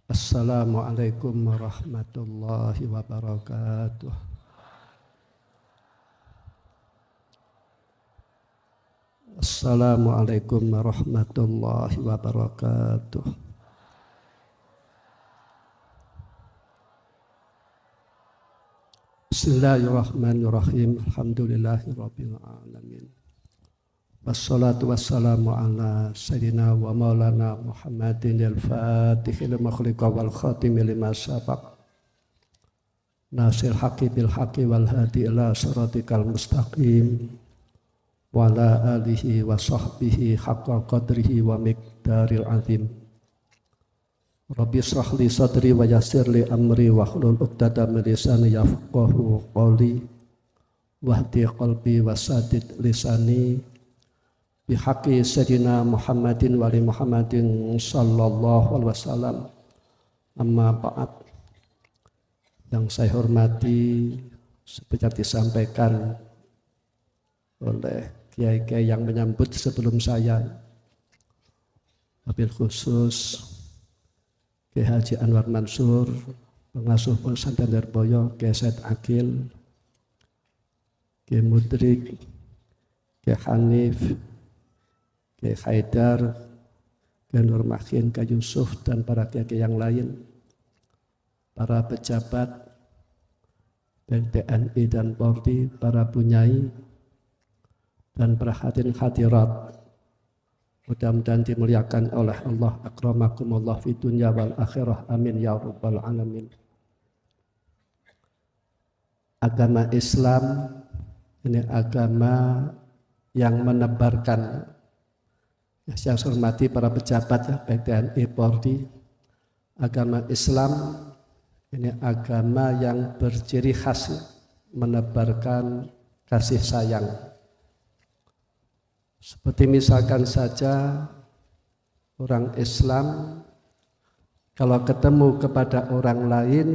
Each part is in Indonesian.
Assalamualaikum warahmatullahi wabarakatuh. Assalamualaikum warahmatullahi wabarakatuh. Bismillahirrahmanirrahim. Alhamdulillahirabbil alamin. Wassalatu wassalamu ala sayyidina wa maulana Muhammadin al-Fatihil makhliqa wal khatimi lima sabaq nasir haqqi bil haqqi wal hadi ila siratikal mustaqim wa ala alihi wa sahbihi haqqa qadrihi wa miqdaril azim. Rabbi shrah li sadri wa yassir li amri wa hlul 'uqdatam min lisani yafqahu qawli wahdi qalbi wa sadid lisani bihaqi sayyidina Muhammadin wa ali Muhammadin sallallahu alaihi wasallam. Amma ba'd. Yang saya hormati, seperti disampaikan oleh kiai-kiai yang menyambut sebelum saya, wabil khusus Kiai Haji Anwar Mansur, pengasuh pesantren Lirboyo, Kiai Said Akil, Kiai Mudrik, Kiai Hanif, Kiai Haidar, Kiai Nur Makin, Kiai Yusuf, dan para kiai yang lain, para pejabat baik TNI dan Polri, para bunyai, dan para hadirin hadirat, mudah-mudahan dimuliakan oleh Allah. Akramakumullah fi dunya wal akhirah, amin ya rabbal alamin. Agama Islam ini agama yang menebarkan, saya hormati para pejabat ya, baik TNI, Polri. Agama Islam ini agama yang berciri khas menebarkan kasih sayang. Seperti misalkan saja orang Islam kalau ketemu kepada orang lain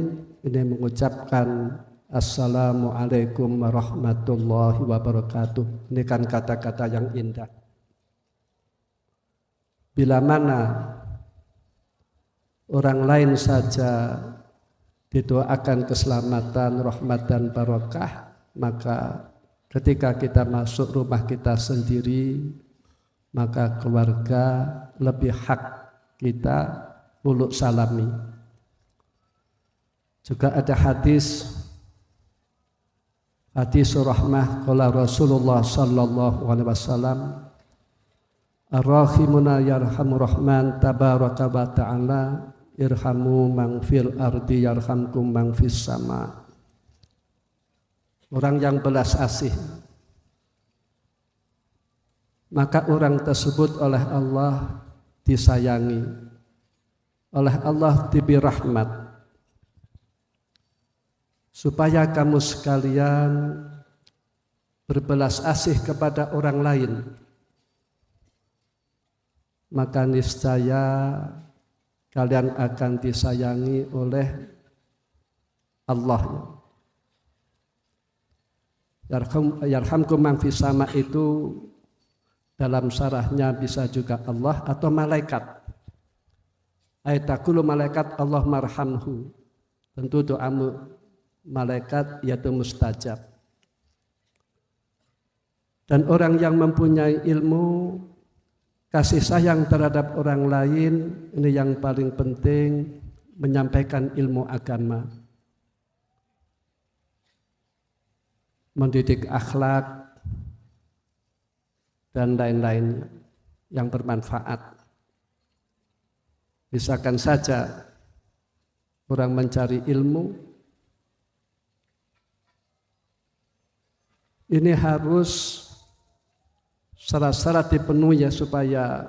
ini mengucapkan Assalamualaikum warahmatullahi wabarakatuh. Ini kan kata-kata yang indah. Bila mana orang lain saja didoakan keselamatan, rahmat dan barokah, maka ketika kita masuk rumah kita sendiri, maka keluarga lebih hak kita uluk salami. Juga ada hadis rahmah qala Rasulullah sallallahu alaihi wasallam, ar-rahimuna yarhamur rahman tabaraka wa ta'ala irhamu man fil ardi yarhamkum man fis sama. Orang yang belas asih, maka orang tersebut oleh Allah disayangi, oleh Allah diberi rahmat, supaya kamu sekalian berbelas asih kepada orang lain, maka niscaya kalian akan disayangi oleh Allah. Yarhamkum man fis sama itu dalam syarahnya bisa juga Allah atau malaikat. Ayatakulu malaikat Allah marhamhu. Tentu doamu malaikat yaitu mustajab. Dan orang yang mempunyai ilmu kasih sayang terhadap orang lain, ini yang paling penting, menyampaikan ilmu agama, mendidik akhlak, dan lain-lain yang bermanfaat. Misalkan saja orang mencari ilmu, ini harus syarat-syarat dipenuhi ya, supaya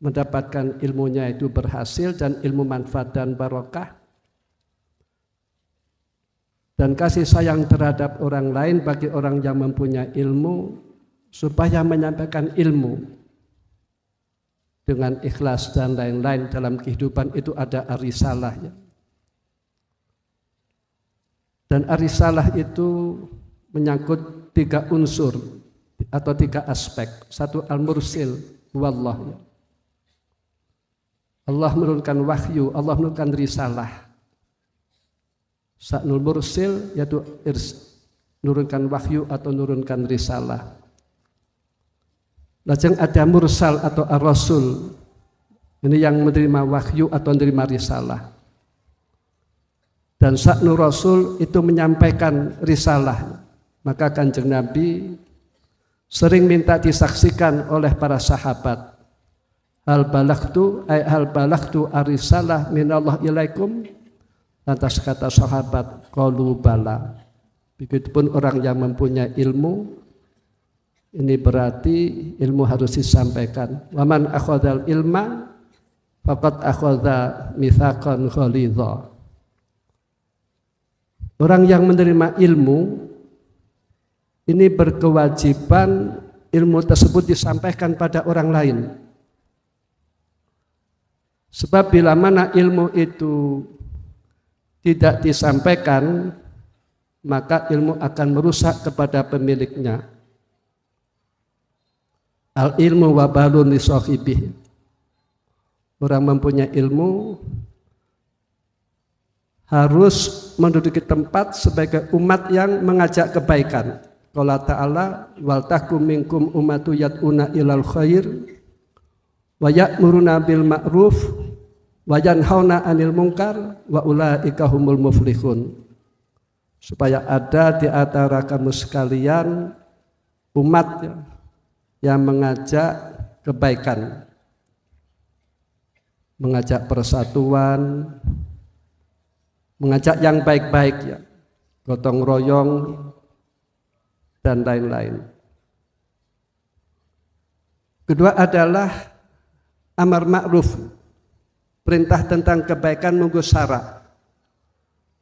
mendapatkan ilmunya itu berhasil dan ilmu manfaat dan barokah. Dan kasih sayang terhadap orang lain bagi orang yang mempunyai ilmu, supaya menyampaikan ilmu dengan ikhlas dan lain-lain dalam kehidupan itu ada arisalah ya. Dan arisalah itu menyangkut 3 unsur atau 3 aspek. 1 al-mursil wallah ya. Allah menurunkan wahyu, Allah menurunkan risalah. Sa'nul mursil yaitu menurunkan wahyu atau menurunkan risalah. Lajeng ada mursal atau ar-rasul. Ini yang menerima wahyu atau menerima risalah. Dan sa'nul rasul itu menyampaikan risalah. Maka Kanjeng Nabi sering minta disaksikan oleh para sahabat. Hal balagtu arisalah minallah ilaikum. Lantas kata sahabat, qalu bala. Begitupun orang yang mempunyai ilmu, ini berarti ilmu harus disampaikan. Waman akhadhal ilma faqad akhadha mitsaqan ghalidha. Orang yang menerima ilmu ini berkewajiban ilmu tersebut disampaikan pada orang lain. Sebab bila mana ilmu itu tidak disampaikan, maka ilmu akan merusak kepada pemiliknya. Al ilmu wabalun li sahibihi. Orang mempunyai ilmu harus menduduki tempat sebagai umat yang mengajak kebaikan. Qala ta'ala wal takum minkum ummatu yad'una ilal khair wa ya'muruna bil ma'ruf wa yanhauna 'anil munkar wa ulaika humul muflihun. Supaya ada di antara kamu sekalian umat yang mengajak kebaikan, mengajak persatuan, mengajak yang baik-baik ya, gotong royong dan lain-lain. Kedua adalah amar ma'ruf, perintah tentang kebaikan menunggu syarat,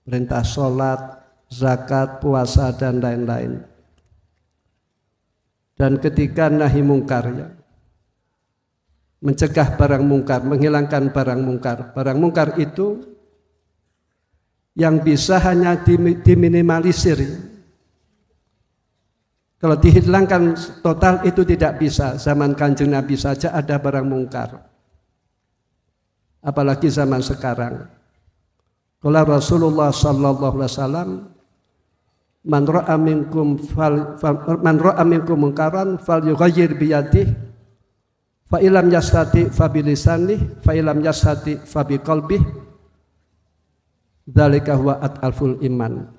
perintah sholat, zakat, puasa dan lain-lain. Dan ketiga nahi mungkar ya, mencegah barang mungkar, menghilangkan barang mungkar. Barang mungkar itu yang bisa hanya diminimalisir. Kalau dihilangkan total itu tidak bisa. Zaman Kanjeng Nabi saja ada barang mungkar, apalagi zaman sekarang. Kalau Rasulullah sallallahu alaihi wasallam, man ra'a minkum munkaran falyughayyir bi yadihi fa illam yastati fa bi lisanihi fa illam yastati fa bi qalbihi dzalika huwa at'alful iman.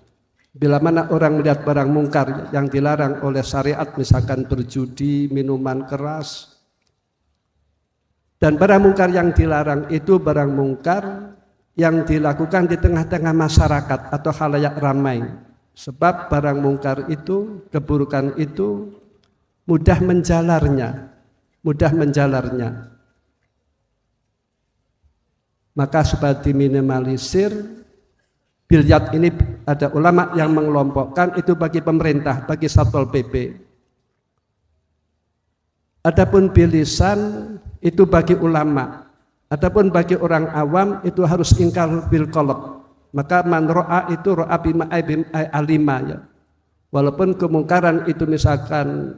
Bila mana orang melihat barang mungkar yang dilarang oleh syariat, misalkan berjudi, minuman keras, dan barang mungkar yang dilarang itu barang mungkar yang dilakukan di tengah-tengah masyarakat atau khalayak ramai. Sebab barang mungkar itu, keburukan itu mudah menjalarnya. Maka supaya diminimalisir, bilyat ini ada ulama yang mengelompokkan itu bagi pemerintah, bagi Satpol PP. Adapun bilisan itu bagi ulama. Adapun bagi orang awam itu harus ingkar bil qalb. Maka man ro'a itu ro'a bima alima ya. Walaupun kemungkaran itu misalkan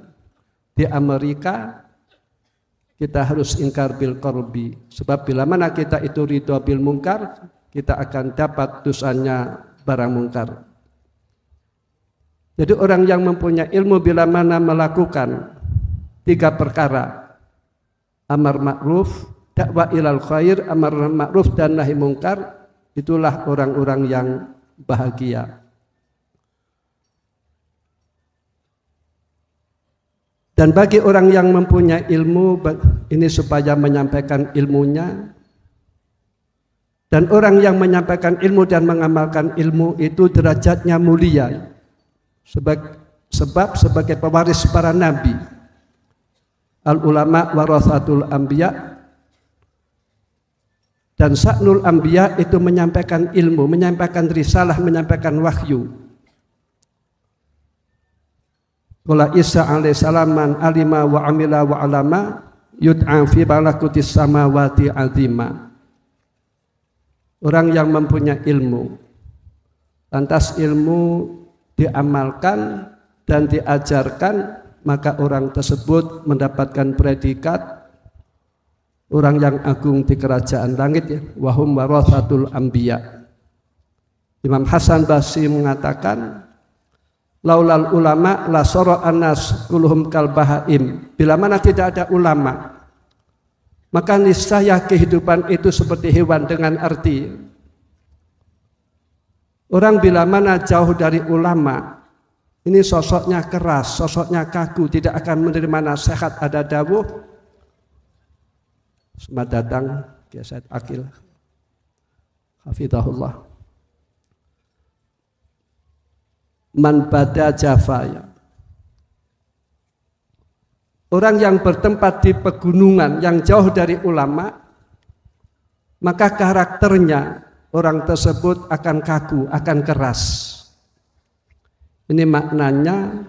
di Amerika, kita harus ingkar bil qalbi. Sebab bila mana kita itu ridho bil mungkar, kita akan dapat dosanya barang mungkar. Jadi orang yang mempunyai ilmu bila mana melakukan tiga perkara, amar ma'ruf, dakwah ilal khair, amar ma'ruf dan nahi mungkar, itulah orang-orang yang bahagia. Dan bagi orang yang mempunyai ilmu, ini supaya menyampaikan ilmunya. Dan orang yang menyampaikan ilmu dan mengamalkan ilmu itu derajatnya mulia. Sebab sebagai pewaris para nabi. Al ulama warathatul anbiya. Dan sa'nul anbiya itu menyampaikan ilmu, menyampaikan risalah, menyampaikan wahyu. Qala Isa alaihissalam man alima wa amila wa alama yud'a fi malakutis samawati azima. Orang yang mempunyai ilmu, lantas ilmu diamalkan dan diajarkan, maka orang tersebut mendapatkan predikat orang yang agung di kerajaan langit ya, wahum warathatul anbiya. Imam Hasan Basri mengatakan, laulal ulama la sara annas kulluhum kal bahaim. Bila mana tidak ada ulama, maka niscaya kehidupan itu seperti hewan, dengan arti orang bila mana jauh dari ulama, ini sosoknya keras, sosoknya kaku, tidak akan menerima nasihat. Ada dawuh, selamat datang Kiai Said Akil hafizahullah, man bada jafaya. Orang yang bertempat di pegunungan yang jauh dari ulama, maka karakternya orang tersebut akan kaku, akan keras. Ini maknanya,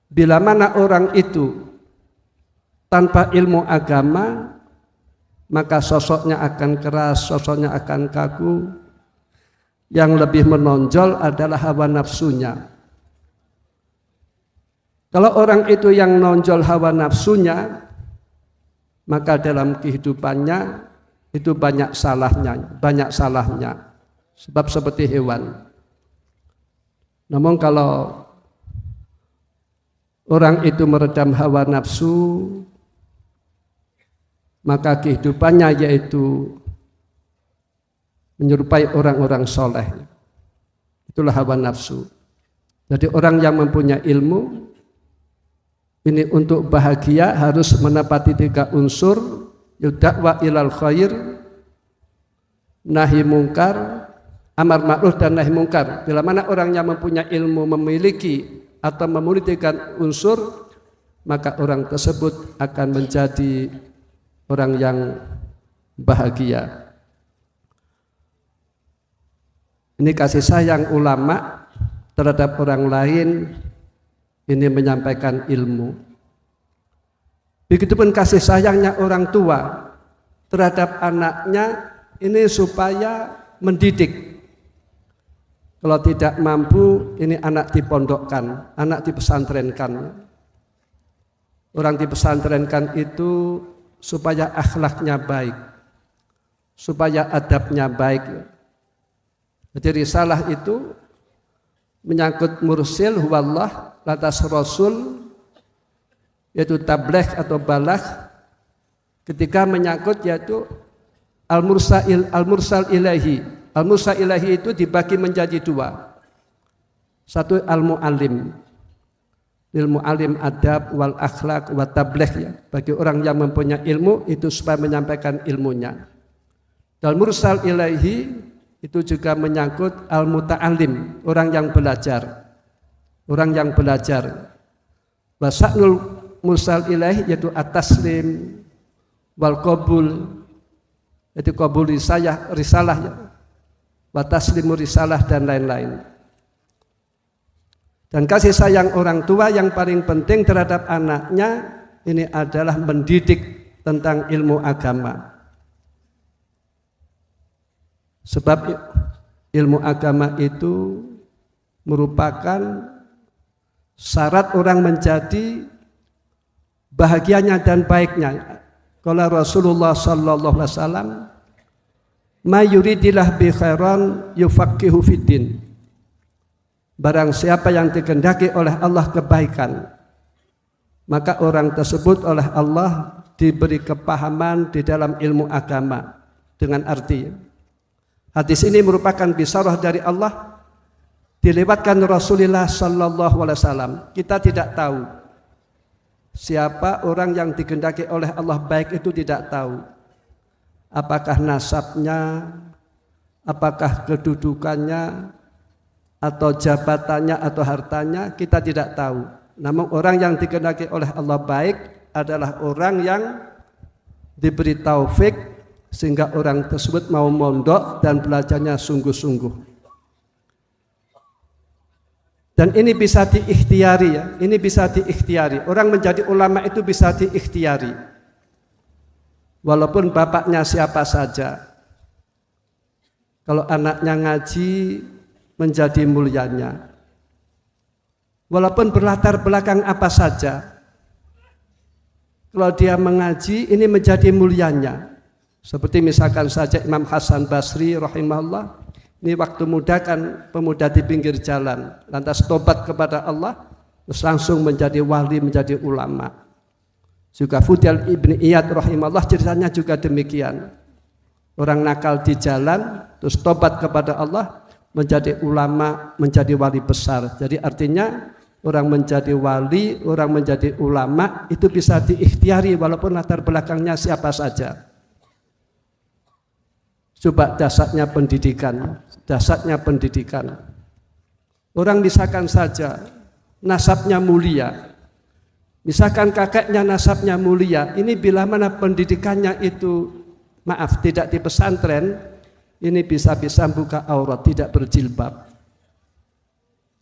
bila mana orang itu tanpa ilmu agama, maka sosoknya akan keras, sosoknya akan kaku. Yang lebih menonjol adalah hawa nafsunya. Kalau orang itu yang nonjol hawa nafsunya, maka dalam kehidupannya itu banyak salahnya, sebab seperti hewan. Namun kalau orang itu meredam hawa nafsu, maka kehidupannya yaitu menyerupai orang-orang soleh. Itulah hawa nafsu. Jadi orang yang mempunyai ilmu, ini untuk bahagia harus menepati 3 unsur, dakwah ilal khair, nahi mungkar, amar ma'ruf dan nahi mungkar. Bila mana orang yang mempunyai ilmu memiliki atau memenuhi 3 unsur, maka orang tersebut akan menjadi orang yang bahagia. Ini kasih sayang ulama terhadap orang lain, ini menyampaikan ilmu. Begitupun kasih sayangnya orang tua terhadap anaknya, ini supaya mendidik. Kalau tidak mampu, ini anak dipondokkan, anak dipesantrenkan. Orang dipesantrenkan itu supaya akhlaknya baik, supaya adabnya baik. Jadi risalah itu menyangkut mursil huwallah, lantas rasul, yaitu tabligh atau balagh. Ketika menyangkut yaitu al-mursal ilahi. Al-mursal ilahi itu dibagi menjadi 2. Satu al-mu'allim, ilmu alim adab wal akhlak wa tabligh ya. Bagi orang yang mempunyai ilmu itu supaya menyampaikan ilmunya. Dan mursal ilahi itu juga menyangkut al-muta'allim, orang yang belajar. Orang yang belajar. Wa sa'nul mursal ilahi yaitu at-taslim wal qabul, yaitu qabul risalah ya. Wa taslimu risalah dan lain-lain. Dan kasih sayang orang tua yang paling penting terhadap anaknya ini adalah mendidik tentang ilmu agama. Sebab ilmu agama itu merupakan syarat orang menjadi bahagianya dan baiknya. Kalau Rasulullah sallallahu alaihi wasallam, "Ma yuridillah bi khairan yufaqihu fiddin." Barang siapa yang dikehendaki oleh Allah kebaikan, maka orang tersebut oleh Allah diberi kepahaman di dalam ilmu agama. Dengan arti hadis ini merupakan bisyarah dari Allah, dilewatkan Rasulullah sallallahu alaihi wasallam. Kita tidak tahu siapa orang yang dikehendaki oleh Allah baik, itu tidak tahu. Apakah nasabnya, apakah kedudukannya, atau jabatannya, atau hartanya, kita tidak tahu. Namun orang yang dikehendaki oleh Allah baik adalah orang yang diberi taufik sehingga orang tersebut mau mondok dan belajarnya sungguh-sungguh. Dan ini bisa diikhtiari ya, ini bisa diikhtiari. Orang menjadi ulama itu bisa diikhtiari. Walaupun bapaknya siapa saja. Kalau anaknya ngaji menjadi mulianya. Walaupun berlatar belakang apa saja. Kalau dia mengaji, ini menjadi mulianya. Seperti misalkan saja Imam Hasan Basri rahimahullah, ini waktu muda kan pemuda di pinggir jalan, lantas tobat kepada Allah, terus langsung menjadi wali, menjadi ulama. Juga Fudail ibn Iyad rahimahullah ceritanya juga demikian. Orang nakal di jalan, terus tobat kepada Allah, menjadi ulama, menjadi wali besar. Jadi artinya orang menjadi wali, orang menjadi ulama itu bisa diikhtiari walaupun latar belakangnya siapa saja. Coba dasarnya pendidikan, dasarnya pendidikan. Orang misalkan saja nasabnya mulia, misalkan kakeknya nasabnya mulia, ini bila mana pendidikannya itu tidak di pesantren, ini bisa-bisa buka aurat, tidak berjilbab.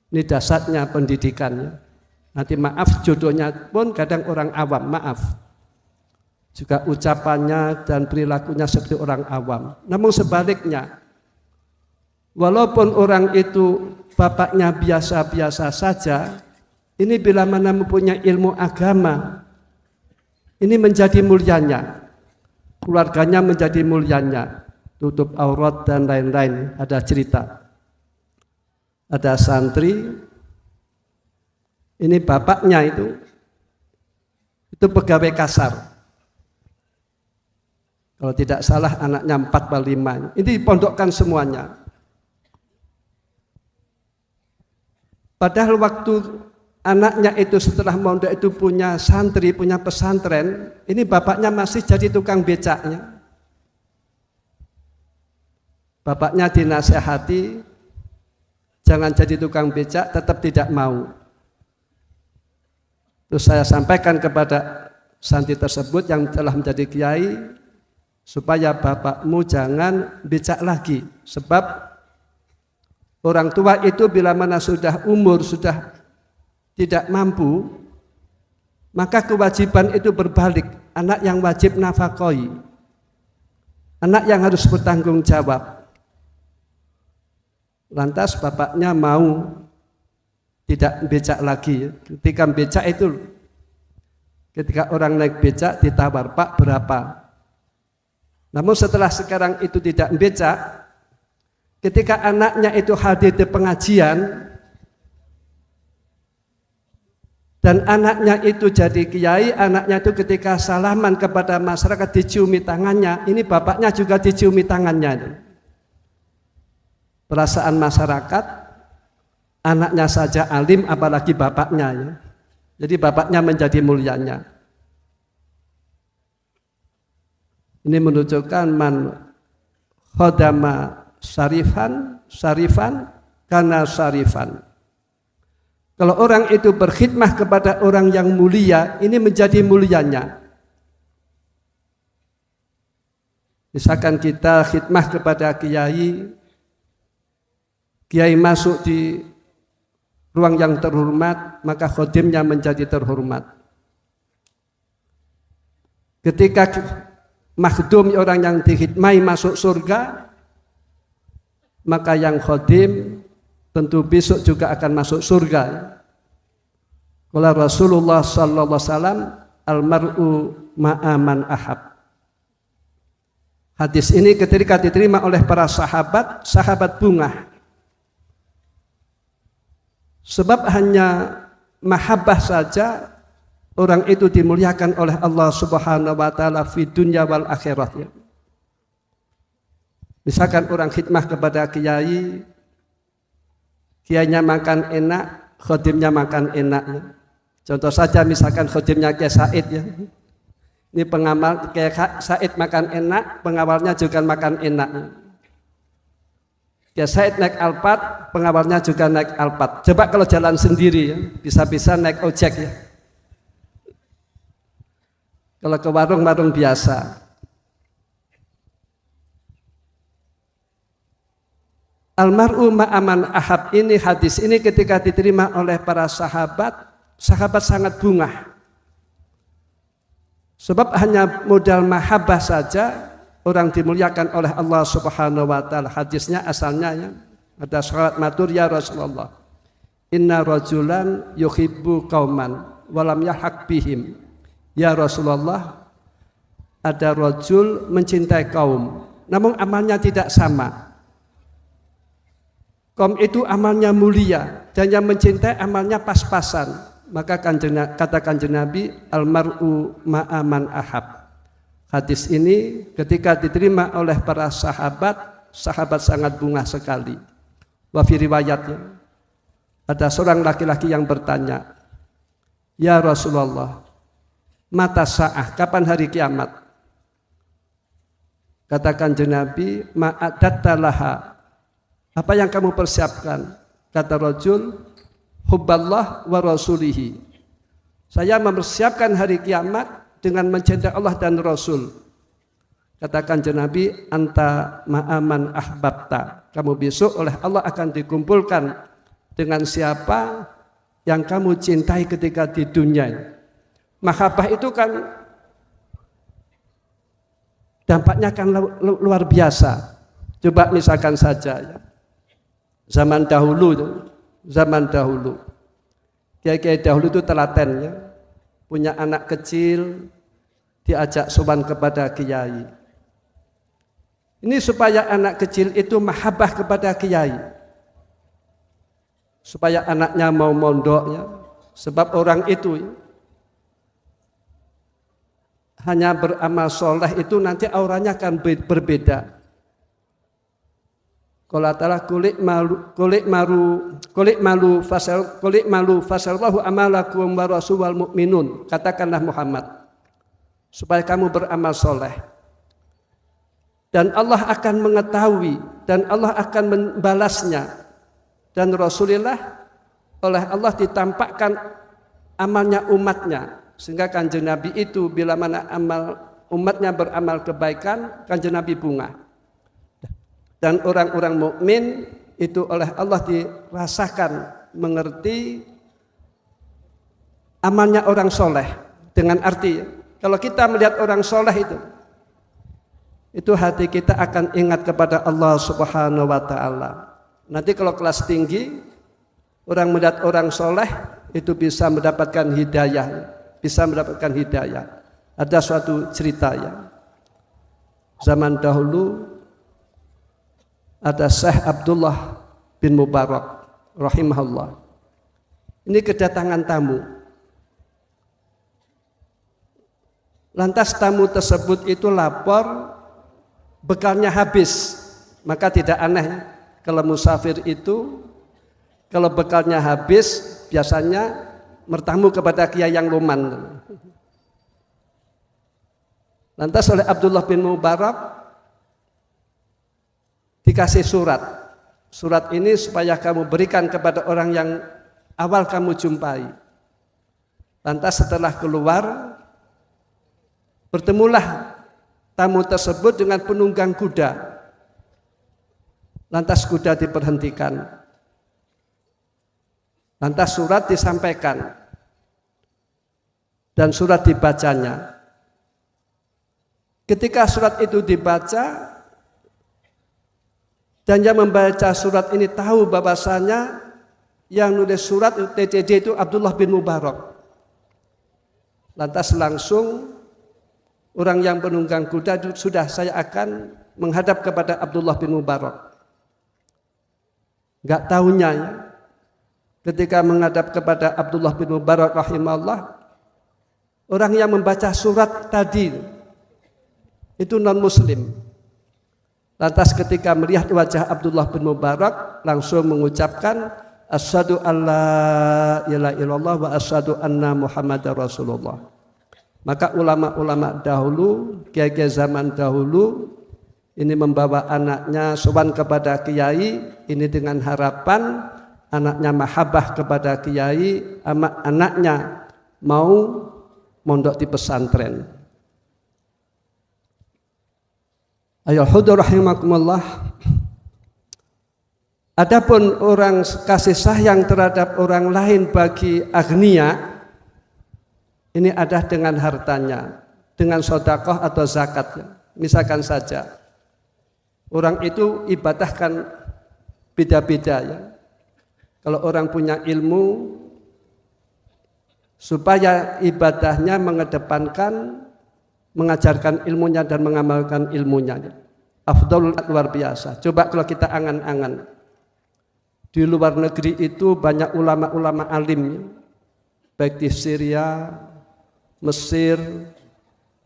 Ini dasarnya pendidikannya. Nanti maaf jodohnya pun kadang orang awam, maaf. Juga ucapannya dan perilakunya seperti orang awam. Namun sebaliknya, walaupun orang itu bapaknya biasa-biasa saja, ini bila mana mempunyai ilmu agama, ini menjadi mulianya. Keluarganya menjadi mulianya. Tutup aurat dan lain-lain, ada cerita. Ada santri, ini bapaknya itu pegawai kasar. Kalau tidak salah anaknya 4 atau 5. Ini dipondokkan semuanya. Padahal waktu anaknya itu setelah mondok itu punya santri, punya pesantren, ini bapaknya masih jadi tukang becaknya. Bapaknya dinasehati, jangan jadi tukang becak, tetap tidak mau. Terus saya sampaikan kepada santri tersebut yang telah menjadi kiai, supaya bapakmu jangan becak lagi. Sebab orang tua itu bila mana sudah umur, sudah tidak mampu, maka kewajiban itu berbalik. Anak yang wajib nafakoi, anak yang harus bertanggung jawab. Lantas bapaknya mau tidak becak lagi. Ketika becak itu, ketika orang naik becak ditawar, Pak berapa? Namun setelah sekarang itu tidak becak, ketika anaknya itu hadir di pengajian dan anaknya itu jadi kiai, anaknya itu ketika salaman kepada masyarakat diciumi tangannya, ini bapaknya juga diciumi tangannya. Perasaan masyarakat, anaknya saja alim apalagi bapaknya ya. Jadi bapaknya menjadi mulianya. Ini menunjukkan man khodama syarifan karena syarifan. Kalau orang itu berkhidmah kepada orang yang mulia, ini menjadi mulianya. Misalkan kita khidmah kepada kiai, kiai masuk di ruang yang terhormat, maka khodimnya menjadi terhormat. Ketika makhdum orang yang dikhidmai masuk surga, maka yang khodim tentu besok juga akan masuk surga. Qala Rasulullah sallallahu alaihi wasallam, almar'u ma'aman ahab. Hadis ini ketika diterima oleh para sahabat, sahabat bungah. Sebab hanya mahabbah saja orang itu dimuliakan oleh Allah Subhanahu wa taala fi dunya wal akhirat. Misalkan orang khidmah kepada kiai, kiainya makan enak, khodimnya makan enak ya. Contoh saja misalkan khodimnya Kiai Said ya. Ini pengamal Kiai Said makan enak, pengawalnya juga makan enak. Kiai Said naik Alphard, pengawalnya juga naik Alphard. Coba kalau jalan sendiri ya, bisa-bisa naik ojek ya. Kalau ke warung-warung biasa. Almar'u ma'aman ahab, ini hadis ini ketika diterima oleh para sahabat, sahabat sangat bungah. Sebab hanya modal mahabbah saja orang dimuliakan oleh Allah Subhanahu wa taala. Hadisnya asalnya ya, ada sahabat matur ya Rasulullah, inna rajulan yuhibbu qauman walam yahaq bihim Ya Rasulullah, ada rajul mencintai kaum, namun amalnya tidak sama. Kaum itu amalnya mulia dan yang mencintai amalnya pas-pasan. Maka kata Kanjeng Nabi, almar'u ma'aman ahab. Hadis ini ketika diterima oleh para sahabat sangat bungah sekali. Wa fi riwayatnya, ada seorang laki-laki yang bertanya, Ya Rasulullah, mata sa'ah, kapan hari kiamat? Katakan Nabi, ma'adatta laha, apa yang kamu persiapkan? Kata rajul, hubballah wa rasulihi, saya mempersiapkan hari kiamat dengan mencintai Allah dan Rasul. Katakan Nabi, anta ma'aman ahbabta, kamu besok oleh Allah akan dikumpulkan dengan siapa yang kamu cintai ketika di dunia. Mahabbah itu kan dampaknya kan luar biasa. Coba misalkan saja ya, zaman dahulu kiai-kiai dahulu itu telaten ya, punya anak kecil diajak sowan kepada kiai. Ini supaya anak kecil itu mahabbah kepada kiai, supaya anaknya mau mondoknya, sebab orang itu hanya beramal soleh itu nanti auranya akan berbeda. Qala ta'ala kulik malu fasallahu amalakum wa rasulul mu'minun. Katakanlah Muhammad, supaya kamu beramal soleh. Dan Allah akan mengetahui dan Allah akan membalasnya. Dan Rasulullah oleh Allah ditampakkan amalnya umatnya. Sehingga Kanjeng Nabi itu bila mana amal umatnya beramal kebaikan, Kanjeng Nabi bunga. Dan orang-orang mukmin itu oleh Allah dirasakan mengerti amalnya orang soleh. Dengan arti kalau kita melihat orang soleh itu hati kita akan ingat kepada Allah Subhanahu wa ta'ala. Nanti kalau kelas tinggi orang melihat orang soleh itu bisa mendapatkan hidayah. Ada suatu cerita ya, zaman dahulu ada Syekh Abdullah bin Mubarak rahimahullah. Ini kedatangan tamu. Lantas tamu tersebut itu lapor bekalnya habis. Maka tidak aneh kalau musafir itu kalau bekalnya habis biasanya bertamu kepada kiai yang luman. Lantas oleh Abdullah bin Mubarak dikasih surat. Surat ini supaya kamu berikan kepada orang yang awal kamu jumpai. Lantas setelah keluar, bertemulah tamu tersebut dengan penunggang kuda. Lantas kuda diberhentikan. Lantas surat disampaikan. Dan surat dibacanya. Ketika surat itu dibaca, dan yang membaca surat ini tahu bahwasanya yang nulis surat TCD itu Abdullah bin Mubarak. Lantas langsung orang yang penunggang kuda sudah saya akan menghadap kepada Abdullah bin Mubarak. Enggak tahunya ya, ketika menghadap kepada Abdullah bin Mubarak rahimahullah, orang yang membaca surat tadi itu non muslim. Lantas ketika melihat wajah Abdullah bin Mubarak langsung mengucapkan asyhadu alla ilaha illallah wa asyhadu anna Muhammadar Rasulullah. Maka ulama-ulama dahulu, kiai-kiai zaman dahulu ini membawa anaknya sowan kepada kiai ini dengan harapan anaknya mahabbah kepada kiai, anaknya mau mondok di pesantren. Ayo hudur rahimakumullah. Adapun orang kasih sayang terhadap orang lain bagi agnia ini ada dengan hartanya, dengan sedekah atau zakat. Misalkan saja orang itu ibadah kan beda-beda ya. Kalau orang punya ilmu supaya ibadahnya mengedepankan mengajarkan ilmunya dan mengamalkan ilmunya. Afdal luar biasa. Coba kalau kita angan-angan, di luar negeri itu banyak ulama-ulama alim, baik di Syria, Mesir,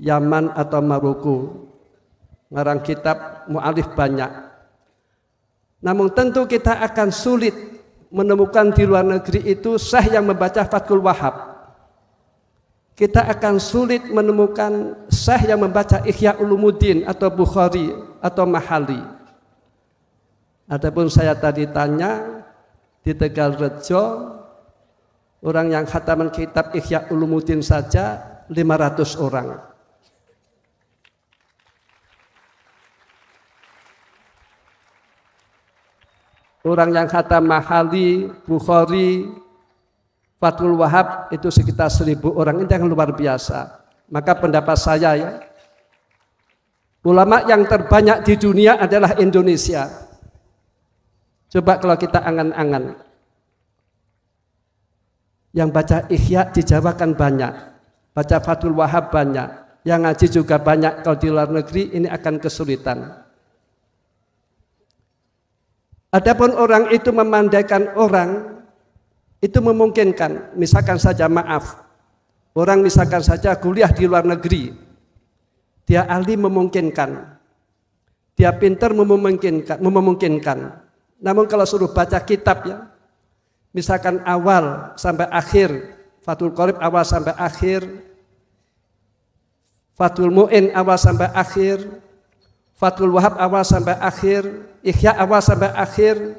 Yaman atau Maroko. Ngarang kitab mu'alif banyak. Namun tentu kita akan sulit menemukan di luar negeri itu syekh yang membaca Fathul Wahhab. Kita akan sulit menemukan syekh yang membaca Ihya Ulumuddin atau Bukhari atau Mahali. Adapun saya tadi tanya di Tegalrejo, orang yang khataman kitab Ihya Ulumuddin saja 500 orang. Orang yang khatam Mahali, Bukhari, Fathul Wahhab itu sekitar 1000 orang. Ini yang luar biasa. Maka pendapat saya ya, ulama yang terbanyak di dunia adalah Indonesia. Coba kalau kita angan-angan, yang baca Ihya di Jawa kan banyak, baca Fathul Wahhab banyak, yang ngaji juga banyak. Kalau di luar negeri ini akan kesulitan. Adapun orang itu memandaikan orang, itu memungkinkan. Misalkan saja maaf, orang misalkan saja kuliah di luar negeri, dia ahli memungkinkan, dia pintar memungkinkan. Namun kalau suruh baca kitab ya, misalkan awal sampai akhir, Fathul Qorib awal sampai akhir, Fathul Mu'in awal sampai akhir, Fathul Wahhab awal sampai akhir, Ihya awal sampai akhir,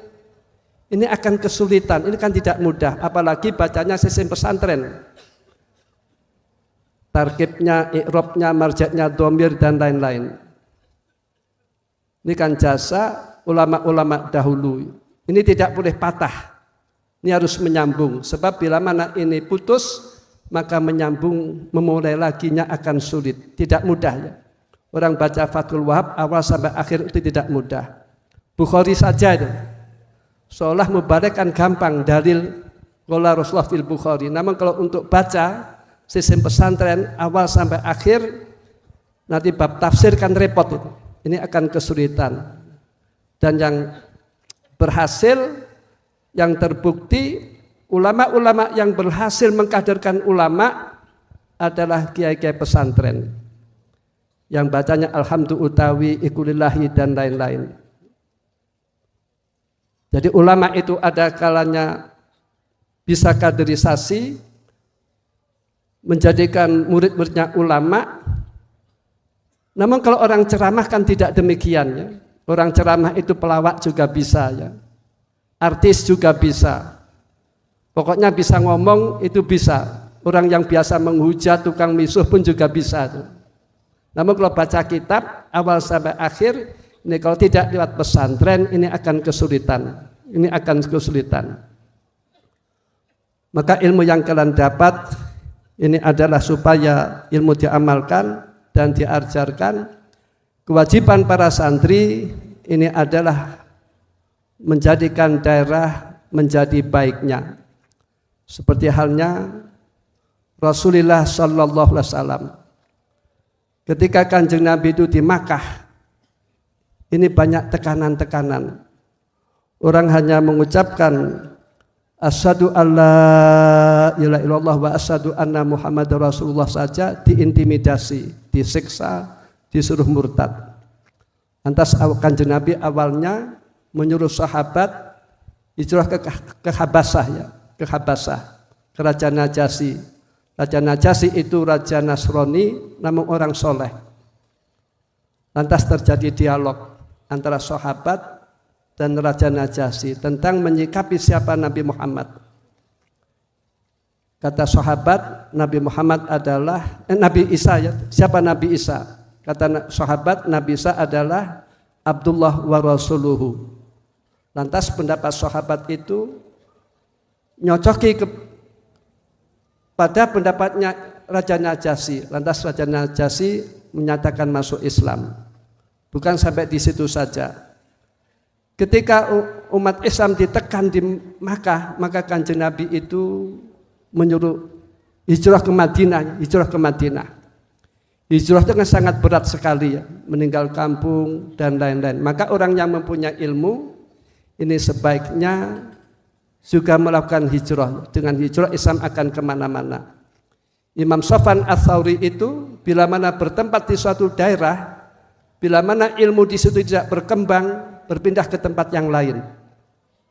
ini akan kesulitan, ini kan tidak mudah, apalagi bacanya sistem pesantren. Tarkibnya, i'rabnya, marja'nya, dhamir dan lain-lain. Ini kan jasa ulama-ulama dahulu. Ini tidak boleh patah. Ini harus menyambung, sebab bila mana ini putus, maka menyambung, memulai laginya akan sulit, tidak mudah ya. Orang baca Fathul Wahhab awal sampai akhir itu tidak mudah. Bukhari saja itu seolah mubarakkan gampang, dalil qala Rasulullah fil Bukhari. Namun kalau untuk baca sistem pesantren awal sampai akhir, nanti bab tafsir kan repot itu. Ini akan kesulitan. Dan yang berhasil, yang terbukti, ulama-ulama yang berhasil mengkaderkan ulama adalah kiai-kiai pesantren yang bacanya alhamdulillah utawi ikulillahi dan lain-lain. Jadi ulama itu ada kalanya bisa kaderisasi, menjadikan murid-muridnya ulama. Namun kalau orang ceramah kan tidak demikian ya. Orang ceramah itu pelawak juga bisa ya. Artis juga bisa. Pokoknya bisa ngomong itu bisa. Orang yang biasa menghujat, tukang misuh pun juga bisa tuh. Namun kalau baca kitab awal sampai akhir, ini kalau tidak lewat pesantren ini akan kesulitan. Ini akan kesulitan. Maka ilmu yang kalian dapat ini adalah supaya ilmu diamalkan dan diajarkan. Kewajiban para santri ini adalah menjadikan daerah menjadi baiknya. Seperti halnya Rasulullah sallallahu alaihi wasallam. Ketika Kanjeng Nabi itu di Makkah, ini banyak tekanan-tekanan. Orang hanya mengucapkan asyhadu alla ilaha illallah wa asyhadu anna Muhammadar Rasulullah saja diintimidasi, disiksa, disuruh murtad. Lantas Kanjeng Nabi awalnya menyuruh sahabat hijrah ke Habasah ya, ke Habasah, ke Raja Najasyi. Raja Najasyi itu Raja Nasrani, namun orang soleh. Lantas terjadi dialog antara sahabat dan Raja Najasyi tentang menyikapi siapa Nabi Muhammad. Kata sahabat, Nabi Muhammad adalah Nabi Isa ya. Siapa Nabi Isa? Kata sahabat, Nabi Isa adalah Abdullah wa Rasuluhu. Lantas pendapat sahabat itu nyocoki pada pendapatnya Raja Najasyi. Lantas Raja Najasyi menyatakan masuk Islam. Bukan sampai di situ saja. Ketika umat Islam ditekan di Makkah, maka Kanjeng Nabi itu menyuruh hijrah ke Madinah, hijrah ke Madinah. Hijrah itu kan sangat berat sekali ya, meninggal kampung dan lain-lain. Maka orang yang mempunyai ilmu ini sebaiknya juga melakukan hijrah. Dengan hijrah Islam akan kemana-mana. Imam Sofyan Ats-Tsauri itu bila mana bertempat di suatu daerah, bila mana ilmu di situ tidak berkembang, berpindah ke tempat yang lain,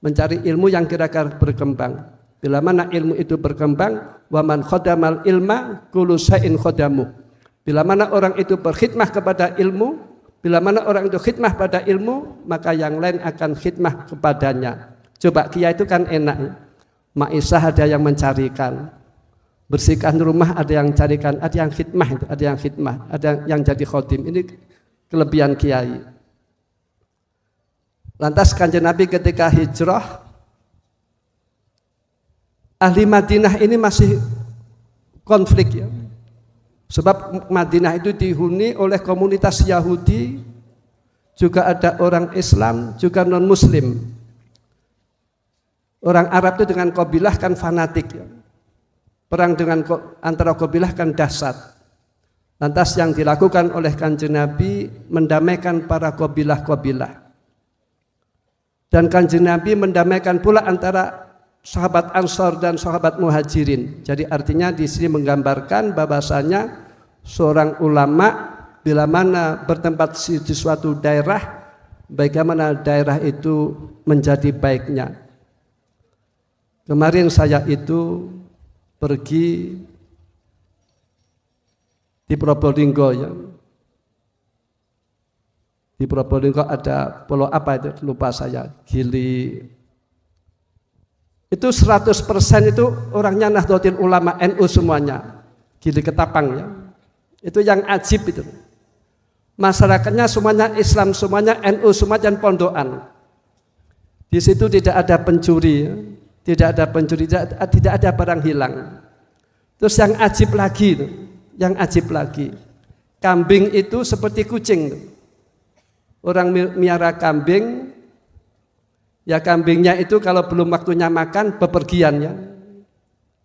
mencari ilmu yang kira-kira berkembang. Bila mana ilmu itu berkembang, wa man khadamal ilma kullu syai'in khadamu. Bila mana orang itu berkhidmah kepada ilmu, bila mana orang itu khidmah pada ilmu, maka yang lain akan khidmah kepadanya. Coba kiai itu kan enak, maisah ada yang mencarikan, bersihkan rumah ada yang carikan, ada yang khidmah, ada yang khidmah, ada yang jadi khodim. Ini kelebihan kiai. Lantas Kanjeng Nabi ketika hijrah, ahli Madinah ini masih konflik ya. Sebab Madinah itu dihuni oleh komunitas Yahudi, juga ada orang Islam, juga non-Muslim. Orang Arab itu dengan kabilah kan fanatik ya. Perang dengan antara kabilah kan dahsyat. Lantas yang dilakukan oleh Kanjeng Nabi mendamaikan para kabilah-kabilah. Dan Kanjeng Nabi mendamaikan pula antara sahabat Ansor dan sahabat Muhajirin. Jadi artinya di sini menggambarkan bahwasanya seorang ulama bila mana bertempat di suatu daerah, bagaimana daerah itu menjadi baiknya. Kemarin saya itu pergi di Probolinggo ya. Di Probolinggo ada pulau apa itu lupa saya, Gili. Itu 100% itu orangnya Nahdlatul Ulama NU semuanya. Gili Ketapang ya. Itu yang ajib itu. Masyarakatnya semuanya Islam, semuanya NU, semuanya pondokan. Di situ tidak ada pencuri ya. Tidak ada pencuri, tidak ada barang hilang. Terus yang ajib lagi, kambing itu seperti kucing. Orang miara kambing, ya kambingnya itu kalau belum waktunya makan bepergian ya.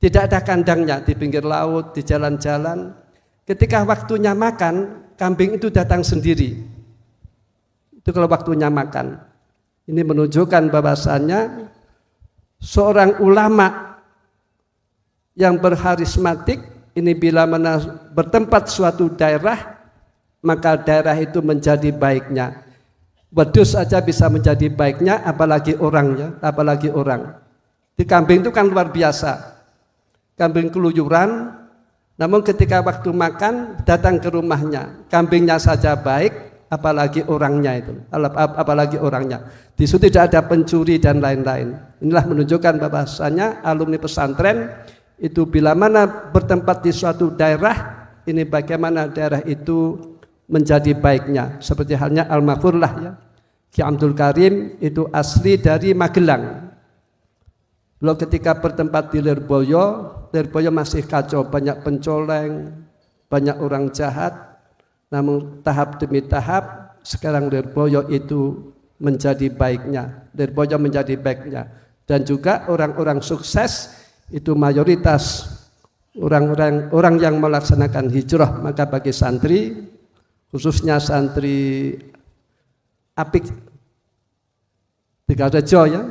Tidak ada kandangnya di pinggir laut, di jalan-jalan. Ketika waktunya makan, kambing itu datang sendiri. Itu kalau waktunya makan. Ini menunjukkan bahwasannya seorang ulama yang berharismatik ini bila mana bertempat suatu daerah, maka daerah itu menjadi baiknya. Wedhus saja bisa menjadi baiknya, apalagi orang ya, apalagi orang. Di kambing itu kan luar biasa. Kambing keluyuran, namun ketika waktu makan datang ke rumahnya, kambingnya saja baik, apalagi orangnya itu, apalagi orangnya. Di situ tidak ada pencuri dan lain-lain. Inilah menunjukkan bahwasanya alumni pesantren itu bila mana bertempat di suatu daerah, ini bagaimana daerah itu menjadi baiknya. Seperti halnya almarhumlah ya, Ki Abdul Karim itu asli dari Magelang. Lalu ketika bertempat di Lirboyo masih kacau, banyak pencoleng, banyak orang jahat. Namun tahap demi tahap sekarang Lirboyo itu menjadi baiknya, Lirboyo menjadi baiknya. Dan juga orang-orang sukses itu mayoritas orang yang melaksanakan hijrah. Maka bagi santri, khususnya santri Apik Tegalrejo ya,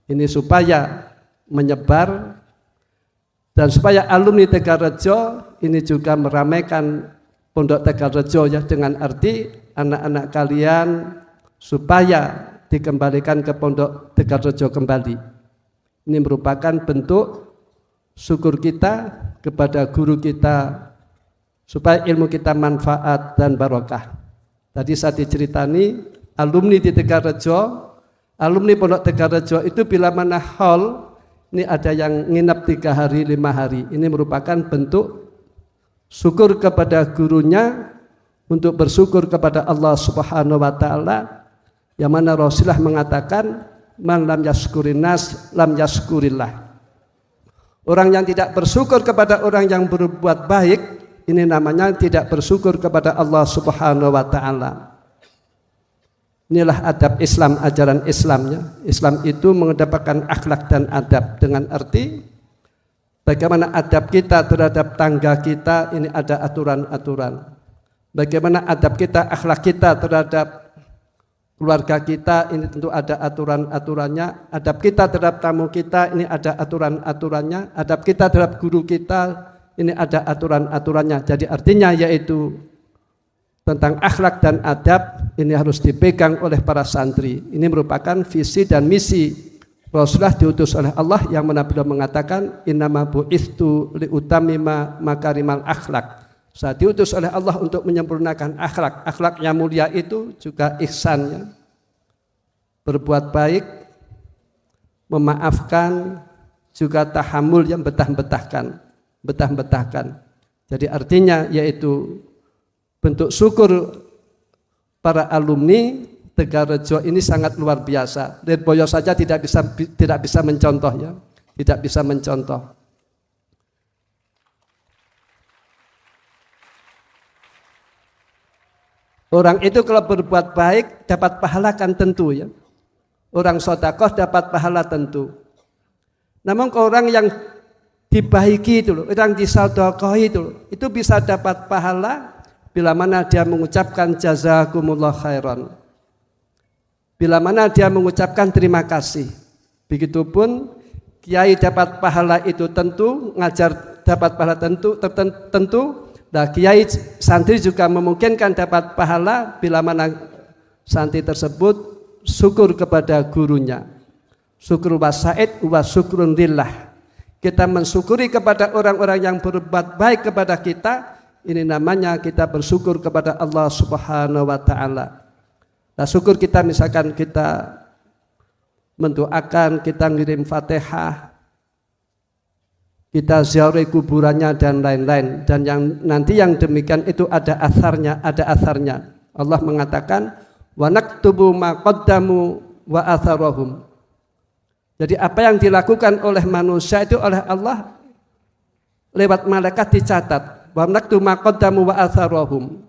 ini supaya menyebar dan supaya alumni Tegalrejo ini juga meramaikan Pondok Tegalrejo ya, dengan arti anak-anak kalian supaya dikembalikan ke Pondok Tegalrejo kembali. Ini merupakan bentuk syukur kita kepada guru kita supaya ilmu kita manfaat dan barokah. Tadi saya diceritani alumni di Tegalrejo, alumni Pondok Tegalrejo itu bila mana haul, ini ada yang nginap 3 hari, 5 hari. Ini merupakan bentuk syukur kepada gurunya untuk bersyukur kepada Allah Subhanahu wa taala, yang mana Rasulullah mengatakan man lam yaskurin nas lam yaskurillah. Orang yang tidak bersyukur kepada orang yang berbuat baik, ini namanya tidak bersyukur kepada Allah Subhanahu wa taala. Inilah adab Islam, ajaran Islamnya. Islam itu mengedepankan akhlak dan adab dengan arti Bagaimana adab kita terhadap tangga kita, ini ada aturan-aturan. Bagaimana adab kita, akhlak kita terhadap keluarga kita, ini tentu ada aturan-aturannya. Adab kita terhadap tamu kita, ini ada aturan-aturannya. Adab kita terhadap guru kita, ini ada aturan-aturannya. Jadi artinya yaitu tentang akhlak dan adab, ini harus dipegang oleh para santri. Ini merupakan visi dan misi Rasulullah diutus oleh Allah yang mana beliau mengatakan innama bu'itstu liutammima makarimal akhlak. Saya diutus oleh Allah untuk menyempurnakan akhlak. Akhlak yang mulia itu juga ihsannya. Berbuat baik, memaafkan, juga tahammul yang betah-betahkan. Jadi artinya yaitu bentuk syukur para alumni Tegarrejo ini sangat luar biasa. Lirboyo saja tidak bisa mencontoh ya, tidak bisa mencontoh. Orang itu kalau berbuat baik dapat pahala kan tentu ya. Orang sedekah dapat pahala tentu. Namun orang yang dibaiki itu loh, orang disedekahi itu bisa dapat pahala bila mana dia mengucapkan jazakumullah khairan. Bila mana dia mengucapkan terima kasih. Begitupun kiai dapat pahala itu tentu, ngajar dapat pahala tentu. Nah, kiai santri juga memungkinkan dapat pahala bila mana santri tersebut syukur kepada gurunya. Syukur wasaid wa syukrun lillah. Kita mensyukuri kepada orang-orang yang berbuat baik kepada kita, ini namanya kita bersyukur kepada Allah Subhanahu wa taala. Nah, syukur kita misalkan kita mendoakan, kita ngirim Fatihah, kita ziarahi kuburannya dan lain-lain, dan nanti yang demikian itu ada asarnya. Allah mengatakan wa naktubu ma qaddamu wa atharahum. Jadi apa yang dilakukan oleh manusia itu oleh Allah lewat malaikat dicatat. Wa naktubu ma qaddamu wa atharahum.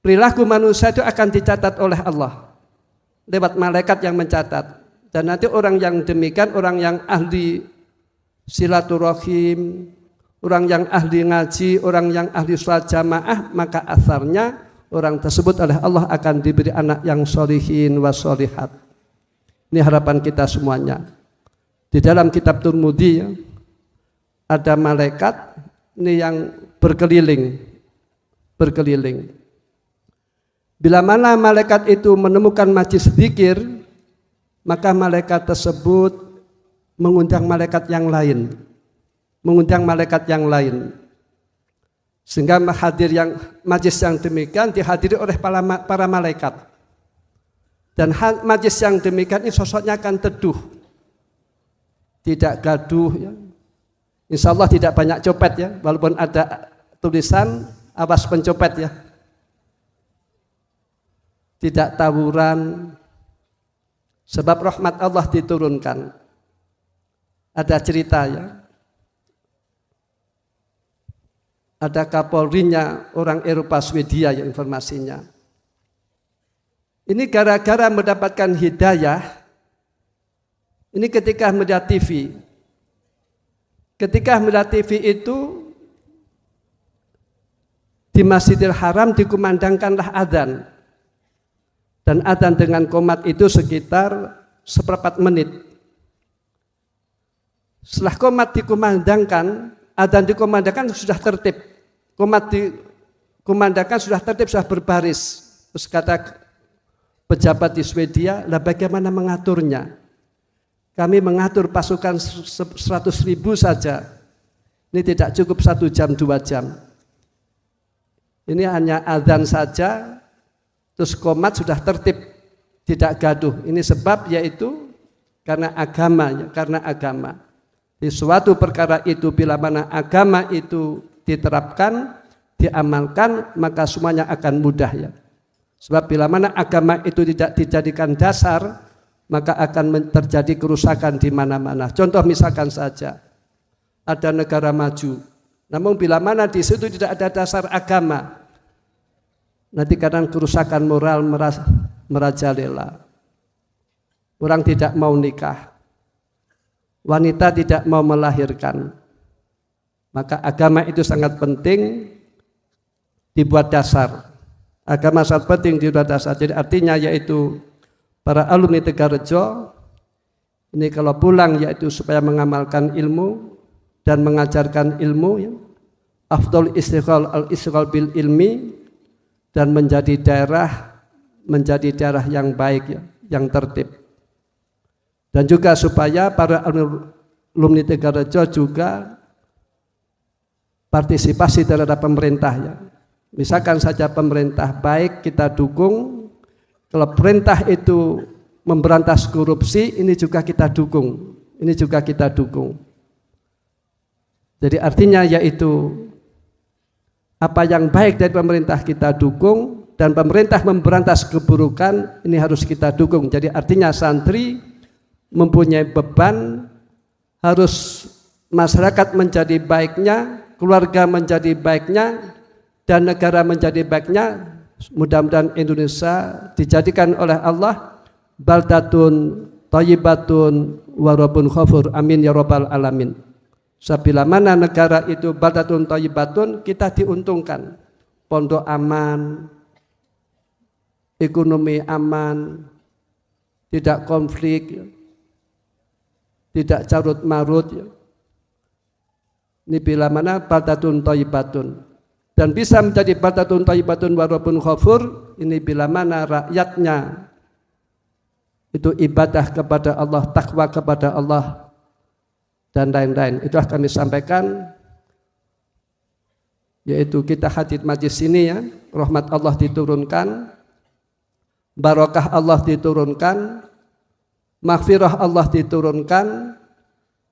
Perilaku manusia itu akan dicatat oleh Allah lewat malaikat yang mencatat. Dan nanti orang yang demikian, orang yang ahli silaturahim, orang yang ahli ngaji, orang yang ahli sholat jamaah, maka asarnya orang tersebut oleh Allah akan diberi anak yang sholihin wa sholihat. Ini harapan kita semuanya. Di dalam kitab Tirmidzi ada malaikat ini yang berkeliling. Bila mana malaikat itu menemukan majlis zikir, maka malaikat tersebut mengundang malaikat yang lain. Sehingga majlis yang demikian dihadiri oleh para malaikat. Dan majlis yang demikian ini sosoknya akan teduh. Tidak gaduh ya. Insya Allah tidak banyak copet ya, walaupun ada tulisan awas pencopet ya. Tidak tawuran, sebab rahmat Allah diturunkan. Ada cerita ya, ada kapolrinya orang Eropa Swedia ya informasinya. Ini gara-gara mendapatkan hidayah, ini ketika melihat TV. Ketika melihat TV itu di Masjidil Haram dikumandangkanlah adzan. Dan adzan dengan qomat itu sekitar 1/4 menit. Setelah qomat dikumandangkan, adzan dikumandangkan sudah tertib. Qomat dikumandangkan sudah tertib, sudah berbaris. Terus kata pejabat di Swedia, lah bagaimana mengaturnya? Kami mengatur pasukan 100.000 saja. Ini tidak cukup 1 jam 2 jam. Ini hanya adzan saja. Terus qomat sudah tertib, tidak gaduh. Ini sebab yaitu karena agama. Di suatu perkara itu bila mana agama itu diterapkan, diamalkan, maka semuanya akan mudah ya. Sebab bila mana agama itu tidak dijadikan dasar, maka akan terjadi kerusakan di mana-mana. Contoh misalkan saja ada negara maju, namun bila mana di situ tidak ada dasar agama, nanti kadang kerusakan moral merajalela. Orang tidak mau nikah, wanita tidak mau melahirkan, Maka agama itu sangat penting dibuat dasar. Agama sangat penting dibuat dasar. Jadi artinya yaitu para alumni Tegarrejo ini kalau pulang yaitu supaya mengamalkan ilmu dan mengajarkan ilmu ya. Afdal istiqlal al-istiqlal bil ilmi dan menjadi daerah yang baik ya, yang tertib. Dan juga supaya para alumni Tegarrejo juga partisipasi terhadap pemerintah ya. Misalkan saja pemerintah baik kita dukung, kalau perintah itu memberantas korupsi ini juga kita dukung. Jadi artinya yaitu apa yang baik dari pemerintah kita dukung dan pemerintah memberantas keburukan ini harus kita dukung. Jadi artinya santri mempunyai beban harus masyarakat menjadi baiknya, keluarga menjadi baiknya dan negara menjadi baiknya. Mudah-mudahan Indonesia dijadikan oleh Allah baldatun thayyibatun wa rabbun ghafur. Amin ya rabbal alamin. Sabila mana negara itu baldatun thayyibatun, kita diuntungkan. Pondok aman, ekonomi aman, tidak konflik, tidak carut marut. Ini bila mana baldatun thayyibatun. Dan bisa menjadi baldatun thayyibatun wa rabbun ghafur ini bila mana rakyatnya itu ibadah kepada Allah, takwa kepada Allah dan lain-lain. Itulah kami sampaikan, yaitu kita hadir majlis ini ya, rahmat Allah diturunkan, barakah Allah diturunkan, maghfirah Allah diturunkan,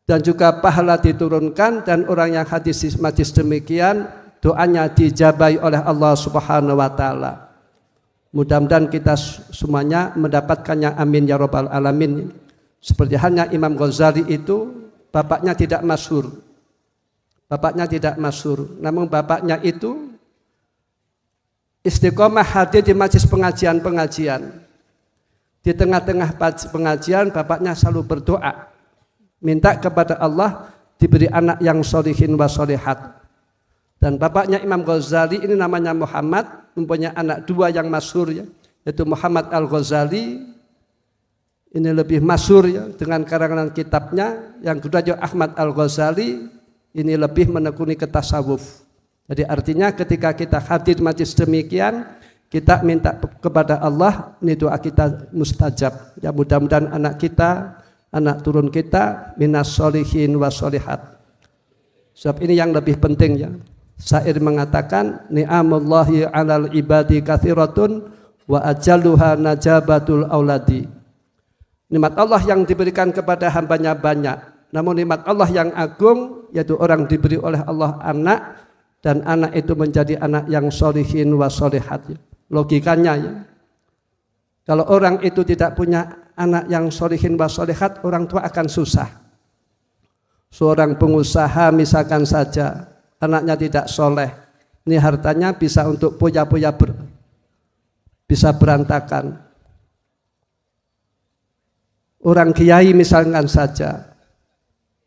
dan juga pahala diturunkan, dan orang yang hadir majlis demikian doanya dijabai oleh Allah Subhanahu wa taala. Mudah-mudahan kita semuanya mendapatkannya, amin ya rabbal alamin. Seperti halnya Imam Ghazali itu bapaknya tidak masyhur. Namun bapaknya itu istiqomah hadir di majlis pengajian. Di tengah-tengah pengajian bapaknya selalu berdoa, minta kepada Allah diberi anak yang sholihin wa sholihat. Dan bapaknya Imam Ghazali ini namanya Muhammad, mempunyai anak dua yang masyhur ya, yaitu Muhammad Al-Ghazali. Ini lebih masyhur ya dengan karangan kitabnya. Yang kedua juga Ahmad Al-Ghazali, ini lebih menekuni ke tasawuf. Jadi artinya ketika kita hadir majlis demikian, kita minta kepada Allah, ini doa kita mustajab. Ya mudah-mudahan anak kita, anak turun kita minas sholihin wa sholihat. Sebab ini yang lebih penting ya. Syair mengatakan ni'amullahi 'alal ibadi katsiratun wa ajalluha najabatul auladi. Nikmat Allah yang diberikan kepada hambanya banyak, namun nikmat Allah yang agung yaitu orang diberi oleh Allah anak, dan anak itu menjadi anak yang sholihin wa sholihat. Logikanya ya, kalau orang itu tidak punya anak yang sholihin wa sholihat, orang tua akan susah. Seorang pengusaha misalkan saja anaknya tidak soleh, ini hartanya bisa untuk poya-poya bisa berantakan. Orang kiai misalkan saja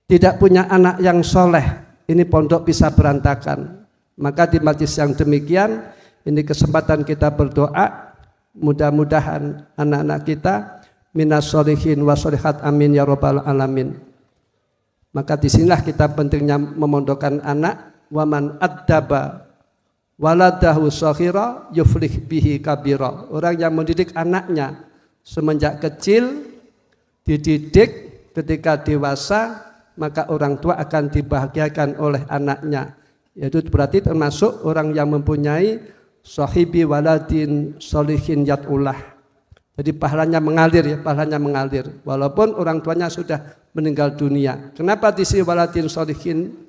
tidak punya anak yang soleh, ini pondok bisa berantakan. Maka di majlis yang demikian, ini kesempatan kita berdoa, mudah-mudahan anak-anak kita minas sholihin wa sholihat, amin ya rabbal alamin. Maka disinilah kita pentingnya memondokkan anak. Waman addaba waladahu shaghira yuflih bihi kabira. Orang yang mendidik anaknya semenjak kecil, dididik ketika dewasa, maka orang tua akan dibahagiakan oleh anaknya. Yaitu berarti termasuk orang yang mempunyai sahibi waladin sholihin yatullah. Jadi pahalanya mengalir ya, walaupun orang tuanya sudah meninggal dunia. Kenapa di sini waladin sholihin?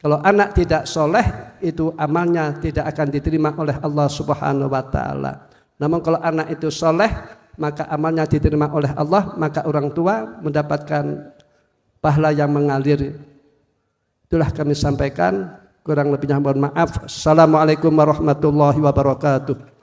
Kalau anak tidak soleh, itu amalnya tidak akan diterima oleh Allah Subhanahu wa taala. Namun kalau anak itu soleh, maka amalnya diterima oleh Allah, maka orang tua mendapatkan pahala yang mengalir. Itulah kami sampaikan, kurang lebihnya mohon maaf. Assalamualaikum warahmatullahi wabarakatuh.